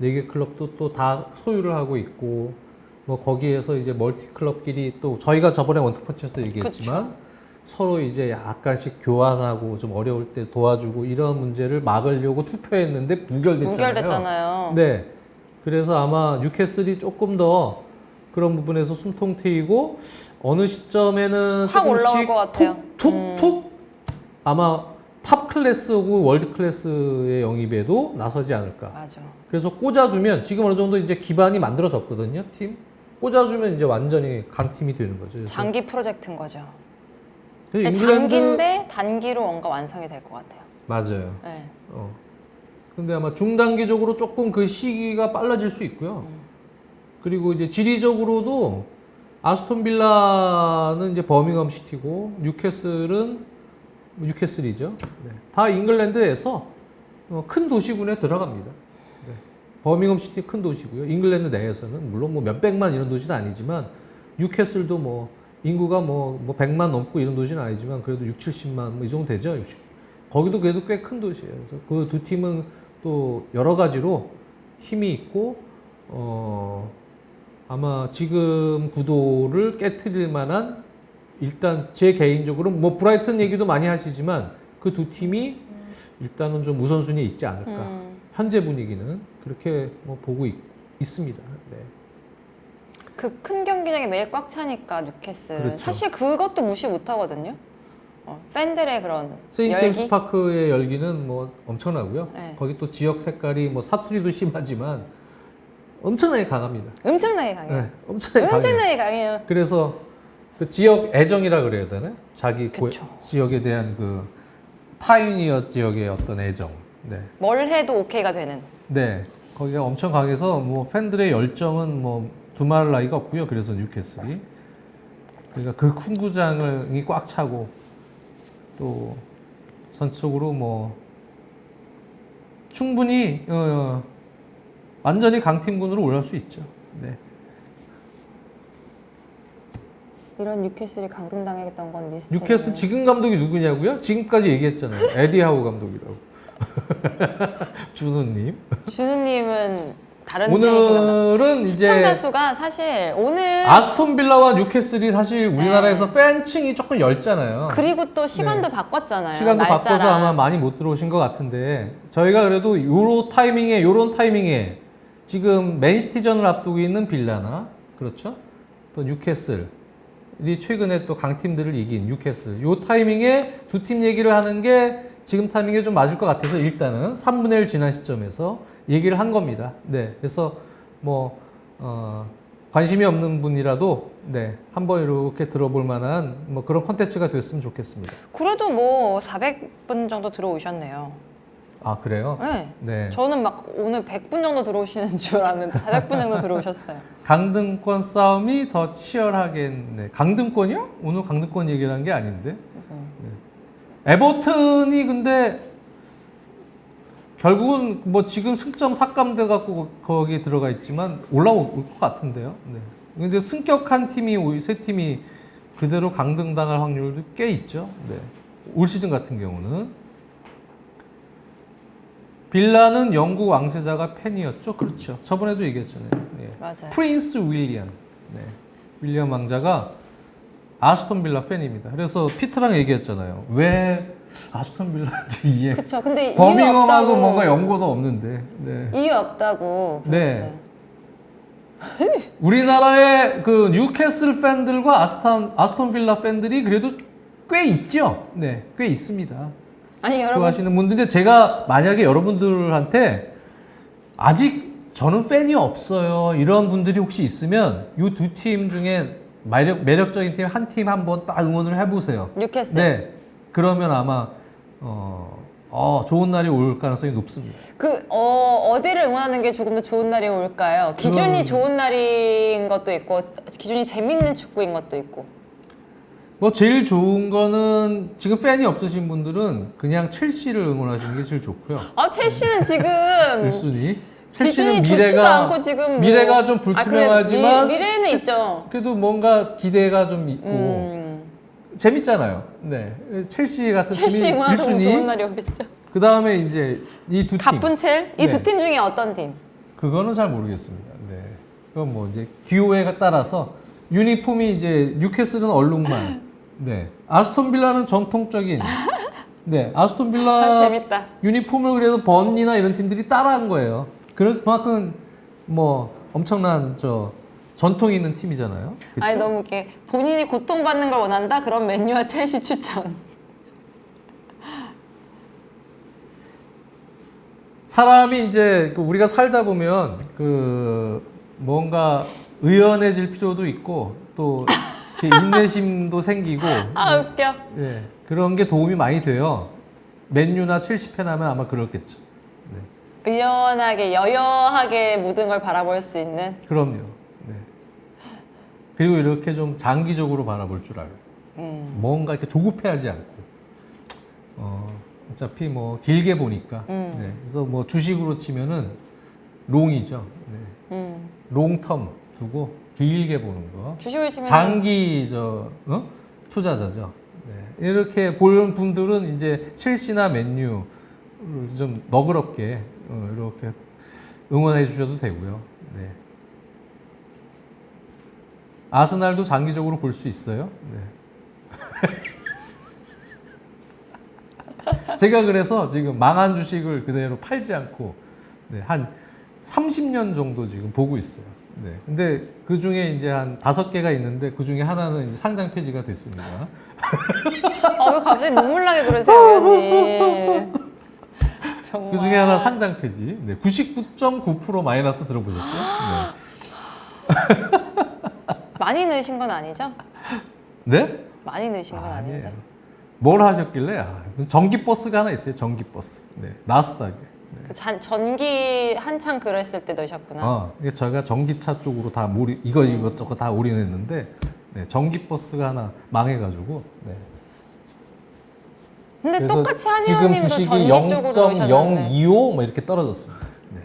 4개 클럽도 또 다 소유를 하고 있고 뭐 거기에서 이제 멀티 클럽끼리 또 저희가 저번에 원투펀치에서 얘기했지만 그쵸. 서로 이제 약간씩 교환하고 좀 어려울 때 도와주고 이런 문제를 막으려고 투표했는데 무결됐잖아요. 네. 그래서 아마 뉴캐슬이 조금 더 그런 부분에서 숨통 트이고 어느 시점에는 확 올라올 조금씩 것 같아요. 툭툭툭 아마 탑 클래스하고 월드 클래스의 영입에도 나서지 않을까. 맞아. 그래서 꽂아주면 지금 어느 정도 이제 기반이 만들어졌거든요. 팀 꽂아주면 이제 완전히 강팀이 되는 거죠. 그래서 장기 프로젝트인 거죠. 잉글랜드 장기인데 단기로 뭔가 완성이 될 것 같아요. 맞아요. 네. 근데 아마 중단기적으로 조금 그 시기가 빨라질 수 있고요. 그리고 이제 지리적으로도 아스톤 빌라는 이제 버밍엄 시티고 뉴캐슬이죠. 네. 다 잉글랜드에서 큰 도시군에 들어갑니다. 네. 버밍엄 시티 큰 도시고요. 잉글랜드 내에서는 물론 뭐 몇백만 이런 도시는 아니지만 뉴캐슬도 뭐 인구가 뭐 100만 넘고 이런 도시는 아니지만 그래도 6, 70만 뭐 이 정도 되죠. 거기도 그래도 꽤 큰 도시예요. 그래서 그 두 팀은 또 여러 가지로 힘이 있고 아마 지금 구도를 깨트릴 만한 일단 제 개인적으로 뭐 브라이튼 얘기도 많이 하시지만 그 두 팀이 일단은 좀 우선순위에 있지 않을까. 현재 분위기는 그렇게 뭐 보고 있습니다. 네. 그 큰 경기장이 매일 꽉 차니까 뉴캐슬 그렇죠. 사실 그것도 무시 못 하거든요. 팬들의 그런 세인트 제임스 열기. 파크의 열기는 뭐 엄청나고요. 네. 거기 또 지역 색깔이 뭐 사투리도 심하지만 엄청나게 강합니다. 엄청나게 강해요. 네, 엄청나게 강해요. 엄청나게 강해요. 그래서 그 지역 애정이라 그래야 되나? 자기 그쵸. 지역에 대한 그 파이니어 지역의 어떤 애정. 네. 뭘 해도 오케이가 되는. 네. 거기가 엄청 강해서 뭐 팬들의 열정은 뭐 두말할 나위가 없고요. 그래서 뉴캐슬이 그러니까 그 큰 구장이 꽉 차고 또 전적으로 뭐 충분히 완전히 강팀군으로 올라올 수 있죠. 네. 이런 뉴캐슬이 강등당했던 건 리스트. 뉴캐슬 지금 감독이 누구냐고요? 지금까지 얘기했잖아요. 에디 하우 감독이라고. 준우님. 준우님은 다른 팀이신가 봐. 오늘은 시청자 이제 수가 사실 오늘 아스톤 빌라와 뉴캐슬이 사실 우리나라에서 팬층이 조금 얇잖아요. 그리고 또 시간도 바꿨잖아요. 시간도 날짜랑. 바꿔서 아마 많이 못 들어오신 것 같은데 저희가 그래도 요런 타이밍에 지금 맨시티전을 앞두고 있는 빌라나 그렇죠? 또 뉴캐슬이 최근에 또 강팀들을 이긴 뉴캐슬 요 타이밍에 두 팀 얘기를 하는 게 지금 타이밍에 좀 맞을 것 같아서 일단은 3분의 1 지난 시점에서 얘기를 한 겁니다. 네, 그래서 뭐 관심이 없는 분이라도 네, 한번 이렇게 들어볼 만한 뭐 그런 콘텐츠가 됐으면 좋겠습니다. 그래도 뭐 400분 정도 들어오셨네요. 아 그래요? 네. 네. 저는 막 오늘 100분 정도 들어오시는 줄 알았는데 400분 정도 들어오셨어요. 강등권 싸움이 더 치열하겠네. 강등권이요? 오늘 강등권 얘기를 한 게 아닌데. 네. 에버튼이 근데 결국은 뭐 지금 승점 삭감돼 갖고 거기에 들어가 있지만 올라올 것 같은데요. 네. 근데 승격한 팀이 세 팀이 그대로 강등당할 확률도 꽤 있죠. 네. 올 시즌 같은 경우는 빌라는 영국 왕세자가 팬이었죠. 그렇죠. 저번에도 얘기했잖아요. 예. 맞아요. 프린스 윌리엄. 네. 윌리엄 왕자가 아스톤 빌라 팬입니다. 그래서 피트랑 얘기했잖아요. 왜 아스톤 빌라인지 이해. 그렇죠. 근데 이유 버밍엄하고 없다고 뭔가 연고도 없는데. 네. 이유 없다고. 네. 그랬어요. 우리나라의 그 뉴캐슬 팬들과 아스톤 빌라 팬들이 그래도 꽤 있죠. 네, 꽤 있습니다. 아니 여러분 좋아하시는 분들인데 제가 만약에 여러분들한테 아직 저는 팬이 없어요 이런 분들이 혹시 있으면 이 두 팀 중에 매력적인 팀 한 팀 한번 딱 응원을 해보세요. 뉴캐슬. 네, 그러면 아마 좋은 날이 올 가능성이 높습니다. 어디를 응원하는 게 조금 더 좋은 날이 올까요? 기준이 좋은 날인 것도 있고 기준이 재밌는 축구인 것도 있고. 뭐 제일 좋은 거는 지금 팬이 없으신 분들은 그냥 첼시를 응원하시는 게 제일 좋고요. 아 첼시는 지금 1순위. 첼시는 기준이 좋지도 않고 지금 뭐. 미래가 좀 불투명하지만 미래는 있죠. 그래도 뭔가 기대가 좀 있고 재밌잖아요. 네, 첼시 같은 첼시 팀이 응원하면 좋은 1순위. 날이 오겠죠. 그 다음에 이제 이 두 팀. 가뿐첼? 이 두 네. 팀 중에 어떤 팀? 그거는 잘 모르겠습니다. 네, 그건 뭐 이제 기호에 따라서 유니폼이 이제 뉴캐슬은 얼룩말. 네, 아스톤 빌라는 전통적인. 네, 아스톤 빌라 재밌다. 유니폼을 그래도 번이나 이런 팀들이 따라한 거예요. 그만큼 뭐 엄청난 전통 있는 팀이잖아요. 그쵸? 아니 너무 이렇게 본인이 고통받는 걸 원한다? 그럼 맨유와 첼시 추천. 사람이 이제 우리가 살다 보면 그 뭔가 의연해질 필요도 있고 또 이렇게 인내심도 생기고 아 웃겨. 예, 그런 게 도움이 많이 돼요. 맨유나 첼시 팬하면 아마 그렇겠죠. 네. 의연하게 여여하게 모든 걸 바라볼 수 있는. 그럼요. 네. 그리고 이렇게 좀 장기적으로 바라볼 줄 알고 뭔가 이렇게 조급해하지 않고 어차피 뭐 길게 보니까 네. 그래서 뭐 주식으로 치면은 롱이죠. 네. 롱텀 두고 길게 보는 거. 주식을 치면 장기 투자자죠. 네. 이렇게 보는 분들은 이제 첼시나 맨유를 좀 너그럽게 이렇게 응원해 주셔도 되고요. 네. 아스날도 장기적으로 볼 수 있어요. 네. 제가 그래서 지금 망한 주식을 그대로 팔지 않고 네, 한 30년 정도 지금 보고 있어요. 네. 근데 그 중에 이제 한 5개가 있는데 그 중에 하나는 이제 상장 폐지가 됐습니다. 왜 갑자기 눈물 나게 그러세요, 의원님? 정말. 그 중에 하나 상장 폐지. 네. 99.9% 마이너스 들어보셨어요? 네. 많이 넣으신 건 아니죠? 네? 많이 넣으신 건 아니죠? 뭘 하셨길래? 전기 버스가 하나 있어요. 전기 버스. 네. 나스닥에. 그 전기 한창 그랬을 때 넣으셨구나. 이게 제가 전기차 쪽으로 다 이것저것 다 올인했는데 네, 전기 버스가 하나 망해가지고. 네. 근데 그래서 똑같이 지금 한의원님도 주식이 전기 쪽으로 넣으셨는데 0.025 뭐 이렇게 떨어졌습니다. 네.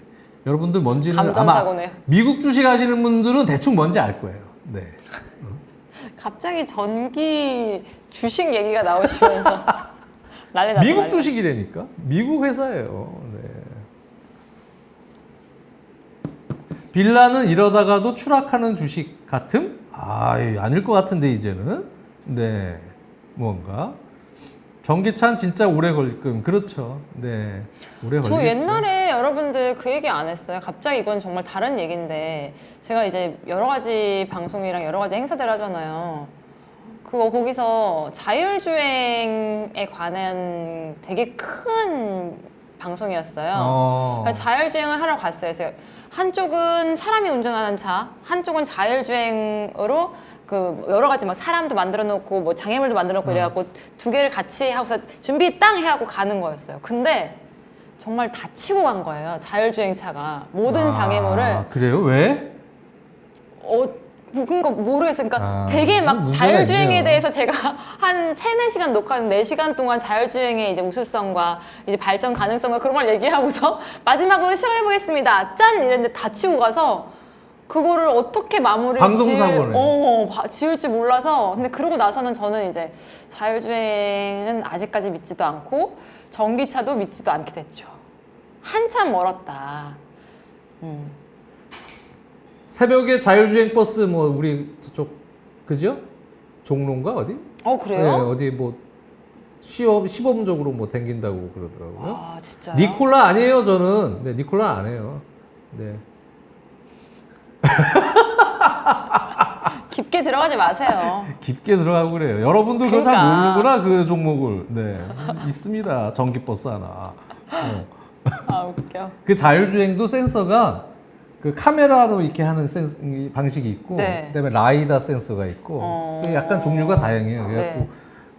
여러분들 뭔지는 아마 감정사고네요. 미국 주식 하시는 분들은 대충 뭔지 알 거예요. 네. 갑자기 전기 주식 얘기가 나오시면서 난리 났어. 미국 주식이라니까? 미국 회사예요. 네. 빌라는 이러다가도 추락하는 주식 같음? 아닐 것 같은데 이제는. 네. 뭔가 전기차는 진짜 오래 걸릴 겁니다. 그렇죠. 네. 오래 걸리겠죠. 저 옛날에 여러분들 그 얘기 안 했어요. 갑자기 이건 정말 다른 얘기인데 제가 이제 여러 가지 방송이랑 여러 가지 행사들 하잖아요. 거기서 자율주행에 관한 되게 큰 방송이었어요. 그러니까 자율주행을 하러 갔어요. 그래서 한쪽은 사람이 운전하는 차, 한쪽은 자율주행으로 그 여러 가지 막 사람도 만들어 놓고 뭐 장애물도 만들어 놓고 이래갖고 두 개를 같이 하고서 준비 땅 해갖고 가는 거였어요. 근데 정말 다치고 간 거예요. 자율주행 차가 모든 장애물을. 그래요? 왜? 그러니까 모르겠어요. 그러니까 되게 막 문제가 자율주행에 있네요. 대해서 제가 한 3-4시간 녹화한 4시간 동안 자율주행의 이제 우수성과 이제 발전 가능성과 그런 걸 얘기하고서 마지막으로 실험해보겠습니다. 짠! 이랬는데 다치고 가서 그거를 어떻게 마무리를 방송사고네. 지을지 몰라서. 근데 그러고 나서는 저는 이제 자율주행은 아직까지 믿지도 않고 전기차도 믿지도 않게 됐죠. 한참 멀었다. 새벽에 자율주행 버스 뭐 우리 저쪽 그죠? 종로인가 어디? 그래요? 네, 어디 뭐 시범적으로 뭐 댕긴다고 그러더라고요. 아, 진짜요? 니콜라 아니에요, 저는. 네, 니콜라 안 해요. 네. 깊게 들어가지 마세요. 깊게 들어가고 그래요. 여러분도 그걸 잘 그러니까. 모르는구나, 그 종목을. 네. 있습니다. 전기버스 하나. 아, 웃겨. 그 자율주행도 센서가 그 카메라로 이렇게 하는 방식이 있고, 네. 그다음에 라이다 센서가 있고, 약간 종류가 다양해요. 그래갖고 네.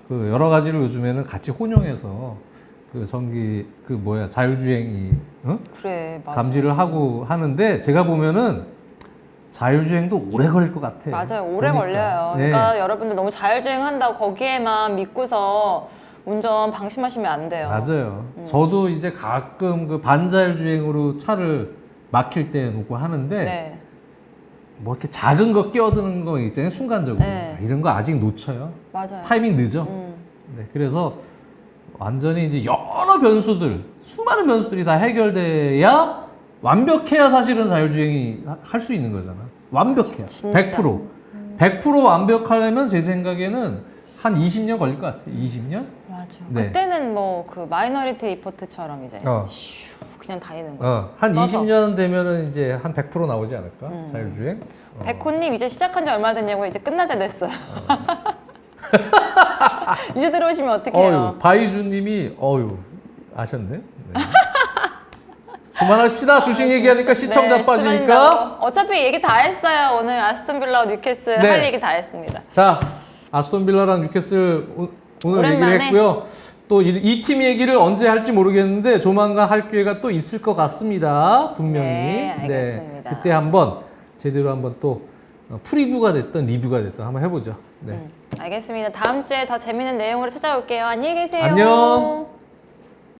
그 여러 가지를 요즘에는 같이 혼용해서 그 자율주행이 그래, 맞아. 감지를 하고 하는데, 제가 보면은 자율주행도 오래 걸릴 것 같아요. 맞아요. 오래 보니까. 걸려요. 네. 그러니까 여러분들 너무 자율주행 한다고 거기에만 믿고서 운전 방심하시면 안 돼요. 맞아요. 저도 이제 가끔 그 반자율주행으로 차를 막힐 때 놓고 하는데, 네. 뭐 이렇게 작은 거 끼어드는 거 있잖아요, 순간적으로. 네. 이런 거 아직 놓쳐요. 맞아요. 타이밍 늦어. 네, 그래서 완전히 이제 여러 변수들, 수많은 변수들이 다 해결돼야, 완벽해야 사실은 자율주행이 할 수 있는 거잖아. 완벽해야. 진짜. 100%. 100% 완벽하려면 제 생각에는 한 20년 걸릴 것 같아요. 20년? 맞아. 네. 그때는 뭐 그 마이너리티 리포트처럼 이제 슈, 그냥 다니는 거지. 한 떠서. 20년 되면은 이제 한 100% 나오지 않을까? 자율주행? 백호님 이제 시작한 지 얼마 됐냐고. 이제 끝날 때 됐어요. 이제 들어오시면 어떡해요. 바이주님이 아셨네. 네. 그만합시다. 주식 얘기하니까 시청자 네, 빠지니까. 어차피 얘기 다 했어요. 오늘 아스톤빌라와 뉴캐슬 네. 할 얘기 다 했습니다. 자, 아스톤빌라랑 뉴캐슬 오늘 오랜만에. 얘기를 했고요. 또 이 팀 얘기를 언제 할지 모르겠는데 조만간 할 기회가 또 있을 것 같습니다. 분명히. 네, 알겠습니다. 그때 한번 제대로 한번 또 프리뷰가 됐든 리뷰가 됐든 한번 해보죠. 네. 알겠습니다. 다음 주에 더 재밌는 내용으로 찾아올게요. 안녕히 계세요. 안녕.